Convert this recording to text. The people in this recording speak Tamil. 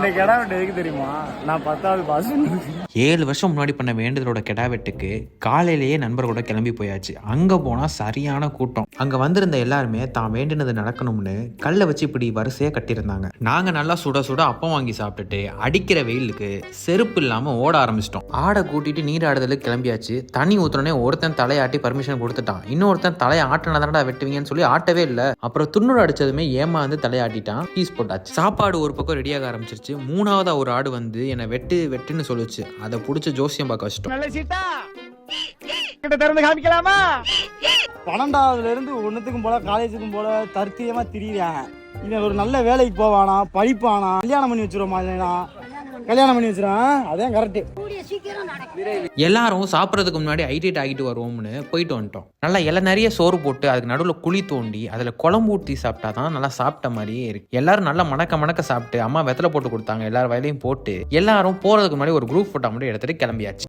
தெரியுமா? நான் 10வது பாஸ். 7 வருஷம் முன்னாடி பண்ண வேண்டுதலோட கெடா வெட்டுக்கு காலையிலேயே நண்பர்களோட கிளம்பி போயாச்சு. அங்க போனா சரியான கூட்டம். அங்க வந்திருந்த எல்லாருமே தான் வேண்டினது நடக்கணும்னு கல்லை வச்சு இப்படி வரிசையா கட்டியிருந்தாங்க. நாங்க நல்லா சுட சுட அப்பம் வாங்கி சாப்பிட்டுட்டு அடிக்கிற வெயிலுக்கு செருப்பு இல்லாம ஓட ஆரம்பிச்சிட்டோம். ஆடை கூட்டிட்டு நீராடுதலுக்கு கிளம்பியாச்சு. தண்ணி ஊத்துனே ஒருத்தன் தலையாட்டி பர்மிஷன் கொடுத்துட்டான். இன்னொருத்தன் தலையை ஆட்டினதானடா வெட்டுவீங்கன்னு சொல்லி ஆட்டவே இல்லை. அப்புறம் துண்ணூறு அடிச்சதுமே ஏமாந்து தலையாட்டிட்டான். பீஸ் போட்டாச்சு. சாப்பாடு ஒரு பக்கம் ரெடியாக ஆரம்பிச்சிருச்சு. 3வது ஒரு ஆடு வந்து என்னை வெட்டு வெட்டுன்னு சொல்லுச்சு. அதை பிடிச்ச ஜோசியம் பார்க்க வச்சிட்டோம். 12வதுல இருந்து ஒன்னுத்துக்கும் போல காலேஜுக்கும் போல தர்த்தியமா திரியாங்க. இவன் ஒரு நல்ல வேலைக்கு போவானா, படிப்பானா, கல்யாணம் பண்ணி வச்சிருவோமா, கல்யாணம் பண்ணி வச்சிருவான். அதான் கரெக்ட். எல்லாரும் சாப்பிட்றதுக்கு முன்னாடி ஹைட்ரேட் ஆகிட்டு வருவோம்னு போயிட்டு வந்துட்டோம். நல்லா இலை நிறைய சோறு போட்டு அதுக்கு நடுவில் குழி தோண்டி அதில் குழம்பு ஊற்றி சாப்பிட்டா தான் நல்லா சாப்பிட்ட மாதிரியே இருக்கு. எல்லாரும் நல்லா மணக்க சாப்பிட்டு அம்மா வெத்தலை போட்டு கொடுத்தாங்க. எல்லாரும் வயலையும் போட்டு எல்லாரும் போறதுக்கு முன்னாடி ஒரு குரூப் ஃபோட்டோ மட்டும் எடுத்துட்டு கிளம்பியாச்சு.